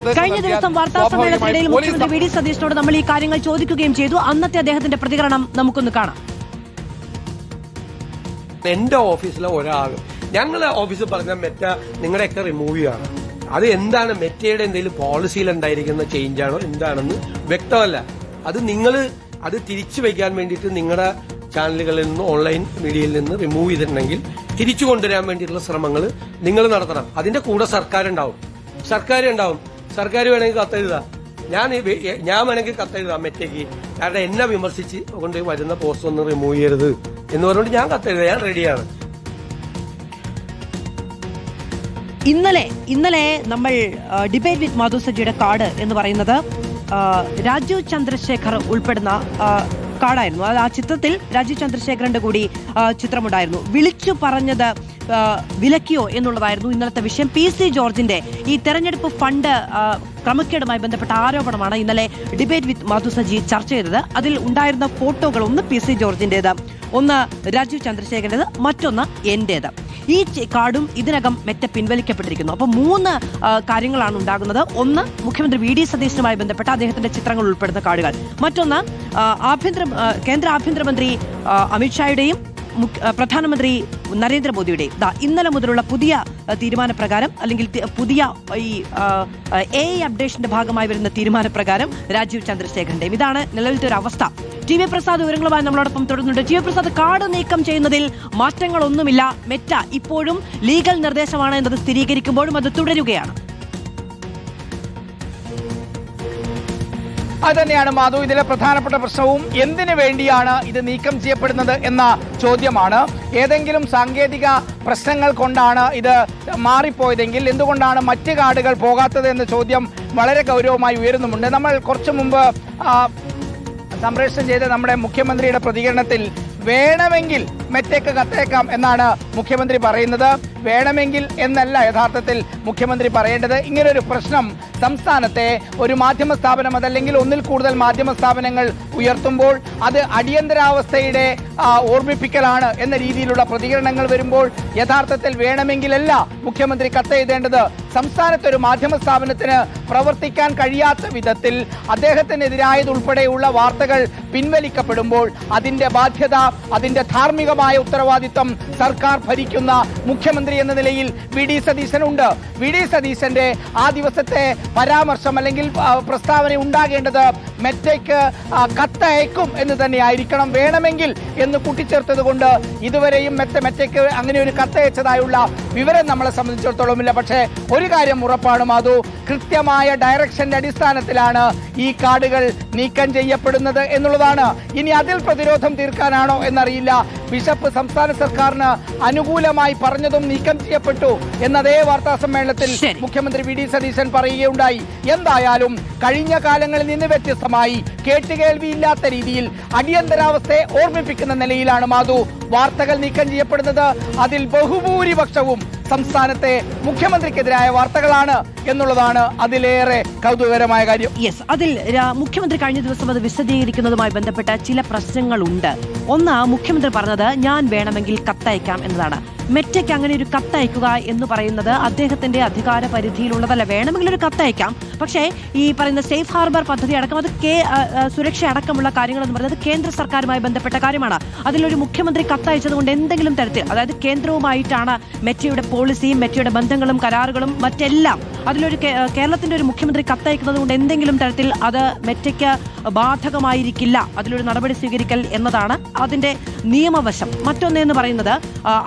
കഴിഞ്ഞ ദിവസം വാർത്താ സമ്മേളനത്തിനിടയിൽ മുഖ്യമന്ത്രി വി ഡി സതീശനോട് നമ്മൾ ഈ കാര്യങ്ങൾ ചോദിക്കുകയും ചെയ്തു. അന്നത്തെ അദ്ദേഹത്തിന്റെ പ്രതികരണം നമുക്കൊന്ന് കാണാം. എന്റെ ഓഫീസിലെ ഒരാൾ ഞങ്ങളെ ഓഫീസിൽ പറഞ്ഞ മെറ്റ നിങ്ങളുടെയൊക്കെ റിമൂവ് ചെയ്യാണ്. അത് എന്താണ് മെറ്റയുടെ എന്തെങ്കിലും പോളിസിയിൽ ഉണ്ടായിരിക്കുന്ന ചേഞ്ച് ആണോ എന്താണെന്ന് വ്യക്തമല്ല. അത് നിങ്ങൾ അത് തിരിച്ചു വയ്ക്കാൻ വേണ്ടിയിട്ട് നിങ്ങളുടെ ചാനലുകളിൽ നിന്ന് ഓൺലൈൻ മീഡിയയിൽ നിന്ന് റിമൂവ് ചെയ്തിട്ടുണ്ടെങ്കിൽ തിരിച്ചു കൊണ്ടുവരാൻ വേണ്ടിയിട്ടുള്ള ശ്രമങ്ങൾ നിങ്ങൾ നടത്തണം. അതിന്റെ കൂടെ സർക്കാരുണ്ടാവും. സർക്കാർ വേണമെങ്കിൽ കത്തെഴുതാം. ഞാൻ വേണമെങ്കിൽ കത്തെഴുതാം മെറ്റയ്ക്ക്. കാരണം എന്നെ വിമർശിച്ച് കൊണ്ട് വരുന്ന പോസ്റ്റ് ഒന്നും റിമൂവ് ചെയ്യരുത് എന്ന് പറഞ്ഞുകൊണ്ട് ഞാൻ കത്തെഴുതാം. ഞാൻ റെഡിയാണ്. ഇന്നലെ നമ്മൾ ഡിബേറ്റ് വിത്ത് മാധു സജിയുടെ കാർഡ് എന്ന് പറയുന്നത് രാജീവ് ചന്ദ്രശേഖർ ഉൾപ്പെടുന്ന കാർഡായിരുന്നു. ആ ചിത്രത്തിൽ രാജീവ് ചന്ദ്രശേഖറിന്റെ കൂടി ചിത്രമുണ്ടായിരുന്നു. വിളിച്ചു പറഞ്ഞത് വിലക്കിയോ എന്നുള്ളതായിരുന്നു ഇന്നലത്തെ വിഷയം. PC ജോർജിന്റെ ഈ തെരഞ്ഞെടുപ്പ് ഫണ്ട് ക്രമക്കേടുമായി ബന്ധപ്പെട്ട ആരോപണമാണ് ഇന്നലെ ഡിബേറ്റ് വിത്ത് മാധു സജി ചർച്ച ചെയ്തത്. അതിൽ ഉണ്ടായിരുന്ന ഫോട്ടോകൾ ഒന്ന് PC ജോർജിന്റേത്, ഒന്ന് രാജീവ് ചന്ദ്രശേഖരന്റേത്, മറ്റൊന്ന് എന്റേത്. ഈ കാർഡും ഇതിനകം മെറ്റ പിൻവലിക്കപ്പെട്ടിരിക്കുന്നു. അപ്പോൾ 3 കാര്യങ്ങളാണ് ഉണ്ടാകുന്നത്. ഒന്ന്, മുഖ്യമന്ത്രി വി ഡി സതീശനുമായി ബന്ധപ്പെട്ട അദ്ദേഹത്തിന്റെ ചിത്രങ്ങൾ ഉൾപ്പെടുന്ന കാർഡുകൾ. മറ്റൊന്ന്, കേന്ദ്ര ആഭ്യന്തരമന്ത്രി അമിത്ഷായുടെയും പ്രധാനമന്ത്രി നരേന്ദ്രമോദിയുടെയും ഇന്നലെ മുതലുള്ള പുതിയ തീരുമാനപ്രകാരം, അല്ലെങ്കിൽ പുതിയ ഈ AI അപ്ഡേഷന്റെ ഭാഗമായി വരുന്ന തീരുമാനപ്രകാരം രാജീവ് ചന്ദ്രശേഖരന്റെയും. ഇതാണ് നിലവിലത്തെ ഒരു അവസ്ഥ. TV പ്രസാദ് വിവരങ്ങളുമായി നമ്മളോടൊപ്പം തുടരുന്നുണ്ട്. TV പ്രസാദ്, കാർഡ് നീക്കം ചെയ്യുന്നതിൽ മാറ്റങ്ങളൊന്നുമില്ല. മെറ്റ ഇപ്പോഴും ലീഗൽ നിർദ്ദേശമാണ് എന്നത് സ്ഥിരീകരിക്കുമ്പോഴും അത് തുടരുകയാണ്. അതുതന്നെയാണ് മാധു, ഇതിലെ പ്രധാനപ്പെട്ട പ്രശ്നവും. എന്തിനു വേണ്ടിയാണ് ഇത് നീക്കം ചെയ്യപ്പെടുന്നത് എന്ന ചോദ്യമാണ്. ഏതെങ്കിലും സാങ്കേതിക പ്രശ്നങ്ങൾ കൊണ്ടാണ് ഇത് മാറിപ്പോയതെങ്കിൽ എന്തുകൊണ്ടാണ് മറ്റ് കാർഡുകൾ പോകാത്തത് എന്ന ചോദ്യം വളരെ ഗൗരവമായി ഉയരുന്നുമുണ്ട്. നമ്മൾ കുറച്ചു മുമ്പ് സംപ്രേഷണം ചെയ്ത നമ്മുടെ മുഖ്യമന്ത്രിയുടെ പ്രതികരണത്തിൽ വേണമെങ്കിൽ മെറ്റയ്ക്ക് കത്തേക്കാം എന്നാണ് മുഖ്യമന്ത്രി പറയുന്നത്. വേണമെങ്കിൽ എന്നല്ല യഥാർത്ഥത്തിൽ മുഖ്യമന്ത്രി പറയേണ്ടത്. ഇങ്ങനൊരു പ്രശ്നം സംസ്ഥാനത്തെ ഒരു മാധ്യമ സ്ഥാപനം, അതല്ലെങ്കിൽ ഒന്നിൽ കൂടുതൽ മാധ്യമ സ്ഥാപനങ്ങൾ ഉയർത്തുമ്പോൾ അത് അടിയന്തരാവസ്ഥയുടെ ഓർമ്മിപ്പിക്കലാണ് എന്ന രീതിയിലുള്ള പ്രതികരണങ്ങൾ വരുമ്പോൾ യഥാർത്ഥത്തിൽ വേണമെങ്കിലല്ല മുഖ്യമന്ത്രി കത്തെഴുതേണ്ടത്. സംസ്ഥാനത്തെ ഒരു മാധ്യമ സ്ഥാപനത്തിന് പ്രവർത്തിക്കാൻ കഴിയാത്ത വിധത്തിൽ അദ്ദേഹത്തിനെതിരായതുൾപ്പെടെയുള്ള വാർത്തകൾ പിൻവലിക്കപ്പെടുമ്പോൾ അതിന്റെ ബാധ്യത, അതിന്റെ ധാർമ്മികമായ ഉത്തരവാദിത്വം സർക്കാർ ഭരിക്കുന്ന മുഖ്യമന്ത്രി എന്ന നിലയിൽ വി ഡി സതീശനുണ്ട്. വി ഡി സതീശന്റെ ആ ദിവസത്തെ പരാമർശം അല്ലെങ്കിൽ പ്രസ്താവന ഉണ്ടാകേണ്ടത് മെറ്റയ്ക്ക് കത്തയക്കും എന്ന് തന്നെ ആയിരിക്കണം. വേണമെങ്കിൽ എന്ന് കൂട്ടിച്ചേർത്തത് കൊണ്ട് ഇതുവരെയും മെറ്റയ്ക്ക് അങ്ങനെ ഒരു കത്തയച്ചതായുള്ള വിവരം നമ്മളെ സംബന്ധിച്ചിടത്തോളം ഇല്ല. പക്ഷേ ഒരു കാര്യം ഉറപ്പാണ് മാധു, കൃത്യമായ ഡയറക്ഷന്റെ അടിസ്ഥാനത്തിലാണ് ഈ കാർഡുകൾ നീക്കം ചെയ്യപ്പെടുന്നത് എന്നുള്ളതാണ്. ഇനി അതിൽ പ്രതിരോധം തീർക്കാനാണോ എന്നറിയില്ല. ബിഷപ്പ് സംസ്ഥാന സർക്കാരിന് അനുകൂലമായി പറഞ്ഞതും നീക്കം ചെയ്യപ്പെട്ടു എന്നതേ വാർത്താ സമ്മേളനത്തിൽ മുഖ്യമന്ത്രി വി ഡി സതീശൻ പറയുകയുണ്ടായി. എന്തായാലും കഴിഞ്ഞ കാലങ്ങളിൽ നിന്ന് വ്യത്യസ്തമായി കേട്ടുകേൾവിയില്ലാത്ത രീതിയിൽ അടിയന്തരാവസ്ഥയെ ഓർമ്മിപ്പിക്കുന്ന നിലയിലാണ് മാധു വാർത്തകൾ നീക്കം ചെയ്യപ്പെടുന്നത്. അതിൽ ബഹുഭൂരിപക്ഷവും സംസ്ഥാനത്തെ മുഖ്യമന്ത്രിക്കെതിരായ വാർത്തകളാണ് എന്നുള്ളതാണ് അതിലേറെ കൗതുകകരമായ കാര്യം. അതിൽ മുഖ്യമന്ത്രി കഴിഞ്ഞ ദിവസം അത് വിശദീകരിക്കുന്നതുമായി ബന്ധപ്പെട്ട ചില പ്രശ്നങ്ങളുണ്ട്. ഒന്ന്, മുഖ്യമന്ത്രി പറഞ്ഞത് ഞാൻ വേണമെങ്കിൽ കത്തയക്കാം എന്നതാണ്. മെറ്റയ്ക്ക് അങ്ങനെ ഒരു കത്തയക്കുക എന്ന് പറയുന്നത് അദ്ദേഹത്തിന്റെ അധികാര പരിധിയിലുള്ളതല്ല. വേണമെങ്കിൽ ഒരു കത്തയക്കാം, പക്ഷേ ഈ പറയുന്ന സേഫ് ഹാർബർ പദ്ധതി അടക്കം, അത് സുരക്ഷ അടക്കമുള്ള കാര്യങ്ങൾ എന്ന് പറയുന്നത് കേന്ദ്ര സർക്കാരുമായി ബന്ധപ്പെട്ട കാര്യമാണ്. അതിലൊരു മുഖ്യമന്ത്രി കത്തയച്ചത് കൊണ്ട് എന്തെങ്കിലും തരത്തിൽ, അതായത് കേന്ദ്രവുമായിട്ടാണ് മെറ്റയുടെ പോളിസിയും മെറ്റയുടെ ബന്ധങ്ങളും കരാറുകളും മറ്റെല്ലാം, അതിലൊരു കേരളത്തിന്റെ ഒരു മുഖ്യമന്ത്രി കത്തയക്കുന്നത് കൊണ്ട് എന്തെങ്കിലും തരത്തിൽ അത് മെറ്റയ്ക്ക് ബാധകമായിരിക്കില്ല. അതിലൊരു നടപടി സ്വീകരിക്കൽ എന്നതാണ് അതിന്റെ നിയമവശം. മറ്റൊന്നെന്ന് പറയുന്നത്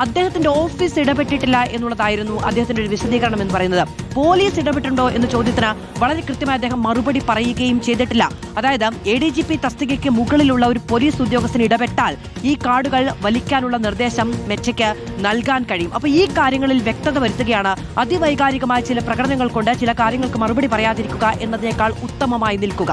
അദ്ദേഹത്തിന്റെ ഓഫീസ് ഇടപെട്ടിട്ടില്ല എന്നുള്ളതായിരുന്നു അദ്ദേഹത്തിന്റെ ഒരു വിശദീകരണം എന്ന് പറയുന്നത്. പോലീസ് ഇടപെട്ടുണ്ടോ എന്ന ചോദ്യത്തിന് വളരെ കൃത്യമായി അദ്ദേഹം മറുപടി പറയുകയും ചെയ്തിട്ടില്ല. അതായത് ADGP തസ്തികയ്ക്ക് മുകളിലുള്ള ഒരു പോലീസ് ഉദ്യോഗസ്ഥന് ഇടപെട്ടാൽ ഈ കാർഡുകൾ വലിക്കാനുള്ള നിർദ്ദേശം മെറ്റയ്ക്ക് നൽകാൻ കഴിയും. അപ്പൊ ഈ കാര്യങ്ങളിൽ വ്യക്തത വരുത്തുകയാണ്. അതിവൈകാരികമായ ചില പ്രകടനങ്ങൾ കൊണ്ട് ചില കാര്യങ്ങൾക്ക് മറുപടി പറയാതിരിക്കുക എന്നതിനേക്കാൾ ഉത്തമമായി നിൽക്കുക.